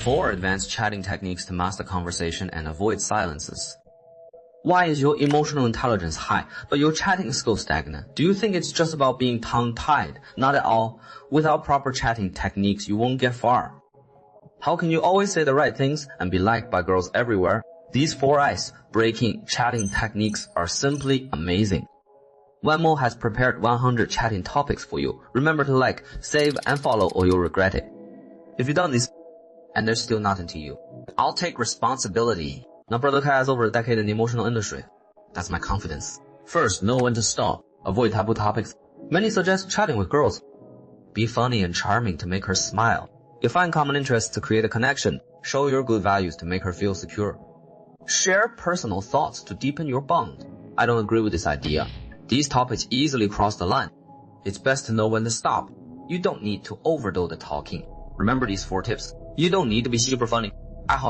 4 advanced chatting techniques to master conversation and avoid silences. Why is your emotional intelligence high, but your chatting skills stagnant? Do you think it's just about being tongue-tied? Not at all. Without proper chatting techniques, you won't get far. How can you always say the right things and be liked by girls everywhere? These 4 ice-breaking chatting techniques are simply amazing. Wenmo has prepared 100 chatting topics for you. Remember to like, save, and follow or you'll regret it. If you've done this, and there's still nothing to you, I'll take responsibility. My brother Kai has over a decade in the emotional industry. That's my confidence. First, know when to stop. Avoid taboo topics. Many suggest chatting with girls. Be funny and charming to make her smile. You find common interests to create a connection. Show your good values to make her feel secure. Share personal thoughts to deepen your bond. I don't agree with this idea. These topics easily cross the line. It's best to know when to stop. You don't need to overdo the talking. Remember these 4 tips. You don't need to be super funny.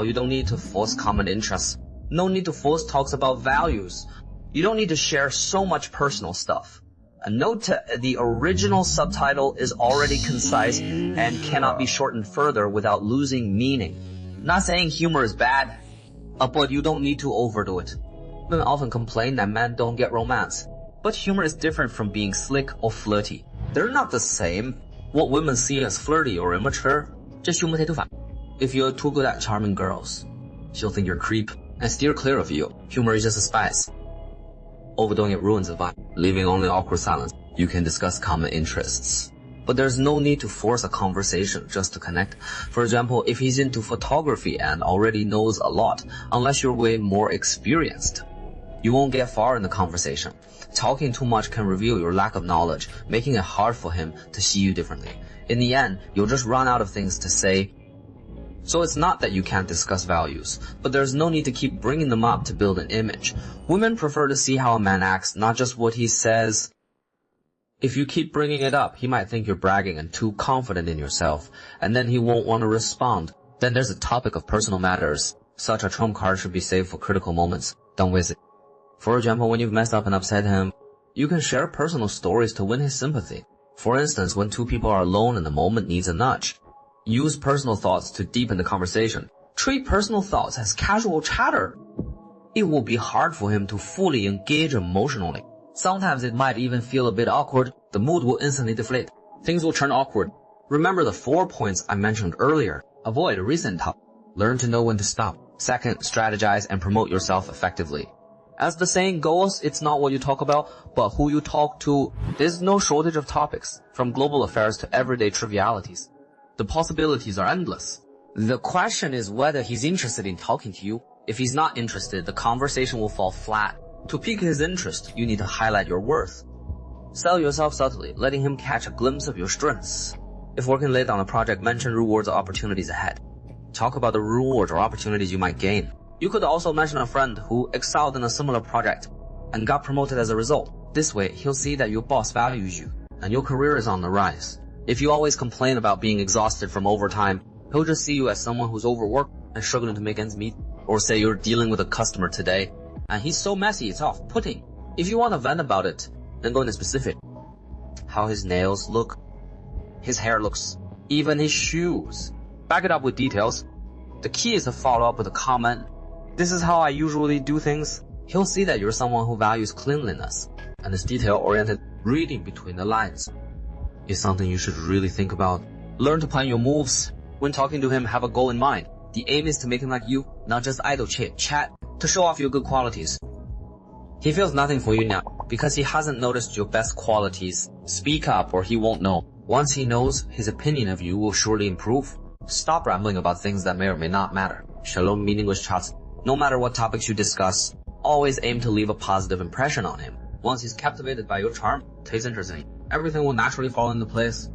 You don't need to force common interests. No need to force talks about values. You don't need to share so much personal stuff. A note to the original subtitle is already concise and cannot be shortened further without losing meaning. Not saying humor is bad, but you don't need to overdo it. Women often complain that men don't get romance. But humor is different from being slick or flirty. They're not the same. What women see as flirty or immature, 这胸不太对反. If you're too good at charming girls, she'll think you're a creep and steer clear of you. Humor is just a spice. Overdoing it ruins the vibe, leaving only awkward silence. You can discuss common interests, but there's no need to force a conversation just to connect. For example, if he's into photography and already knows a lot, unless you're way more experienced, you won't get far in the conversation. Talking too much can reveal your lack of knowledge, making it hard for him to see you differently. In the end, you'll just run out of things to say. So it's not that you can't discuss values, but there's no need to keep bringing them up to build an image. Women prefer to see how a man acts, not just what he says. If you keep bringing it up, he might think you're bragging and too confident in yourself, and then he won't want to respond. Then there's the topic of personal matters. Such a trump card should be saved for critical moments. Don't waste it. For example, when you've messed up and upset him, you can share personal stories to win his sympathy. For instance, when 2 people are alone and the moment needs a nudge. Use personal thoughts to deepen the conversation. Treat personal thoughts as casual chatter. It will be hard for him to fully engage emotionally. Sometimes it might even feel a bit awkward. The mood will instantly deflate. Things will turn awkward. Remember the 4 points I mentioned earlier. Avoid recent talk. Learn to know when to stop. Second, strategize and promote yourself effectively. As the saying goes, it's not what you talk about, but who you talk to. There's no shortage of topics, from global affairs to everyday trivialities. The possibilities are endless. The question is whether he's interested in talking to you. If he's not interested, the conversation will fall flat. To pique his interest, you need to highlight your worth. Sell yourself subtly, letting him catch a glimpse of your strengths. If working late on a project, mention rewards or opportunities ahead. Talk about the rewards or opportunities you might gain. You could also mention a friend who excelled in a similar project and got promoted as a result. This way, he'll see that your boss values you and your career is on the rise. If you always complain about being exhausted from overtime, he'll just see you as someone who's overworked and struggling to make ends meet. Or say you're dealing with a customer today and he's so messy it's off-putting. If you want to vent about it, then go into specific. How his nails look, his hair looks, even his shoes. Back it up with details. The key is to follow up with a comment. This is how I usually do things. He'll see that you're someone who values cleanliness and is detail-oriented. Reading between the lines is something you should really think about. Learn to plan your moves. When talking to him, have a goal in mind. The aim is to make him like you, not just idle chit-chat, to show off your good qualities. He feels nothing for you now because he hasn't noticed your best qualities. Speak up or he won't know. Once he knows, his opinion of you will surely improve. Stop rambling about things that may or may not matter. Shallow, meaningless chats. No matter what topics you discuss, always aim to leave a positive impression on him. Once he's captivated by your charm, takes interest in you, everything will naturally fall into place.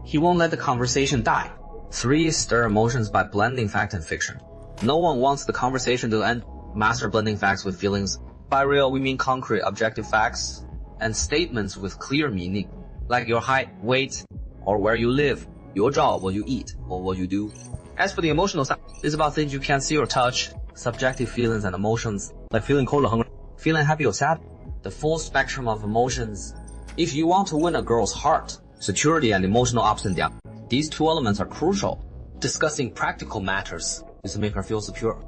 He won't let the conversation die. 3. Stir emotions by blending fact and fiction. No one wants the conversation to end. Master blending facts with feelings. By real, we mean concrete, objective facts and statements with clear meaning, like your height, weight, or where you live, your job, what you eat, or what you do. As for the emotional side, it's about things you can't see or touch, subjective feelings and emotions, like feeling cold or hungry, feeling happy or sad, the full spectrum of emotions. If you want to win a girl's heart, security and emotional ups and downs, these 2 elements are crucial. Discussing practical matters is to make her feel secure.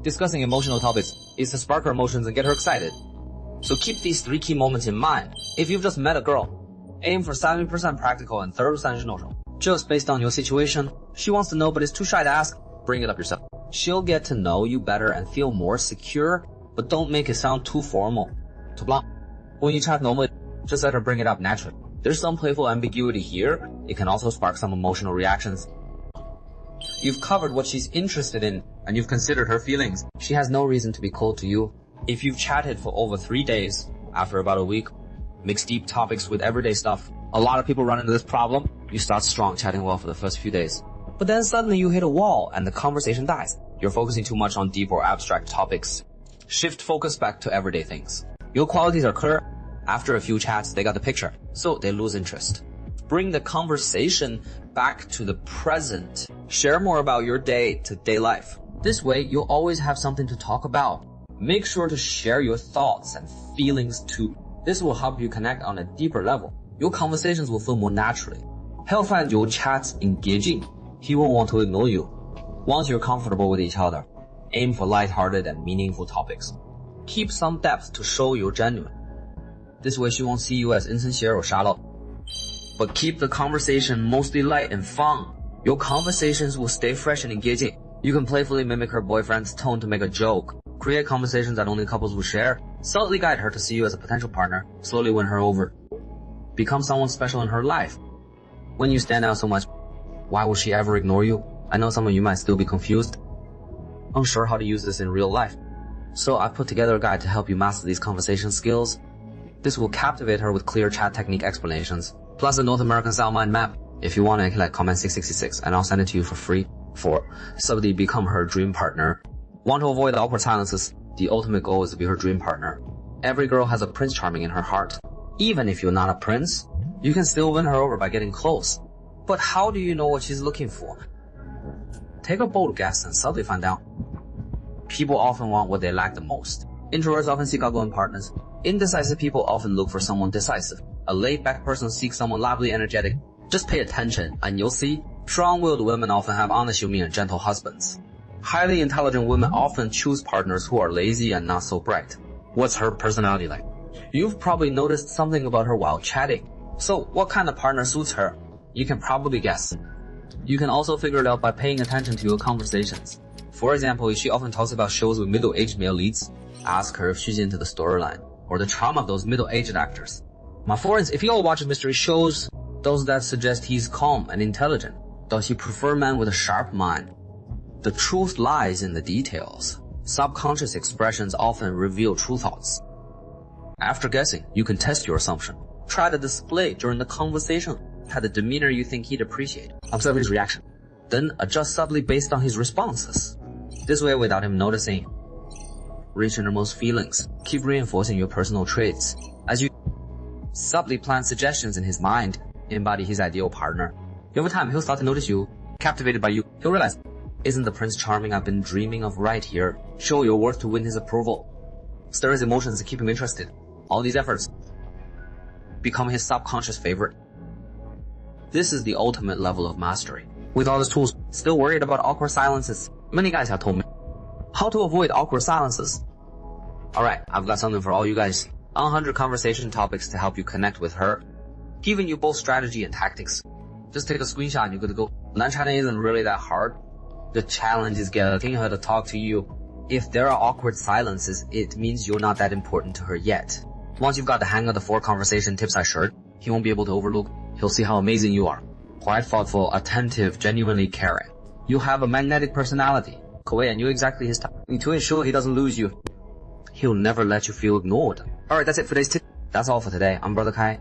Discussing emotional topics is to spark her emotions and get her excited. So keep these 3 key moments in mind. If you've just met a girl, aim for 70% practical and 30% emotional. Just based on your situation, she wants to know but is too shy to ask, bring it up yourself. She'll get to know you better and feel more secure, but don't make it sound too formal. Too blunt. When you chat normally, just let her bring it up naturally. There's some playful ambiguity here. It can also spark some emotional reactions. You've covered what she's interested in, and you've considered her feelings. She has no reason to be cold to you. If you've chatted for over 3 days, after about a week, mix deep topics with everyday stuff. A lot of people run into this problem. You start strong, chatting well for the first few days. But then suddenly you hit a wall and the conversation dies. You're focusing too much on deep or abstract topics. Shift focus back to everyday things. Your qualities are clear. After a few chats, they got the picture, so they lose interest. Bring the conversation back to the present. Share more about your day-to-day life. This way, you'll always have something to talk about. Make sure to share your thoughts and feelings too. This will help you connect on a deeper level. Your conversations will flow more naturally. He'll find your chats engaging. He won't want to ignore you. Once you're comfortable with each other, aim for lighthearted and meaningful topics. Keep some depth to show you're genuine. This way she won't see you as insincere or shallow. But keep the conversation mostly light and fun. Your conversations will stay fresh and engaging. You can playfully mimic her boyfriend's tone to make a joke. Create conversations that only couples will share. Subtly guide her to see you as a potential partner. Slowly win her over. Become someone special in her life. When you stand out so much, why will she ever ignore you? I know some of you might still be confused, unsure how to use this in real life. So I've put together a guide to help you master these conversation skills. This will captivate her with clear chat technique explanations, plus a North American style mind map. If you want it, comment 666 and I'll send it to you for free. 4. Subtly become her dream partner. Want to avoid the awkward silences? The ultimate goal is to be her dream partner. Every girl has a Prince Charming in her heart. Even if you're not a prince, you can still win her over by getting close. But how do you know what she's looking for? Take a bold guess and subtly find out. People often want what they lack the most. Introverts often seek outgoing partners. Indecisive people often look for someone decisive. A laid-back person seeks someone lively, energetic. Just pay attention and you'll see. Strong-willed women often have unassuming and gentle husbands. Highly intelligent women often choose partners who are lazy and not so bright. What's her personality like? You've probably noticed something about her while chatting. So what kind of partner suits her? You can probably guess. You can also figure it out by paying attention to your conversations. For example, if she often talks about shows with middle-aged male leads, ask her if she's into the storyline or the charm of those middle-aged actors. For instance, if you all watch mystery shows, those that suggest he's calm and intelligent, does he prefer men with a sharp mind? The truth lies in the details. Subconscious expressions often reveal true thoughts. After guessing, you can test your assumption. Try to display during the conversation. Have the demeanor you think he'd appreciate. Observe his reaction. Then adjust subtly based on his responses. This way, without him noticing, reach innermost feelings. Keep reinforcing your personal traits. As you subtly plant suggestions in his mind, embody his ideal partner. Over time, he'll start to notice you, captivated by you. He'll realize, isn't the Prince Charming I've been dreaming of right here? Show your worth to win his approval. Stir his emotions to keep him interested. All these efforts become his subconscious favorite. This is the ultimate level of mastery. With all these tools, still worried about awkward silences? Many guys have told me how to avoid awkward silences. Alright, I've got something for all you guys. 100 conversation topics to help you connect with her, giving you both strategy and tactics. Just take a screenshot and you're good to go. Online chatting isn't really that hard. The challenge is getting her to talk to you. If there are awkward silences, it means you're not that important to her yet. Once you've got the hang of the 4 conversation tips I shared, he won't be able to overlook. He'll see how amazing you are. Quite thoughtful, attentive, genuinely caring. You have a magnetic personality. Kawhi and you exactly his type. To ensure he doesn't lose you, he'll never let you feel ignored. Alright, that's it for today's tip. That's all for today. I'm Brother Kai.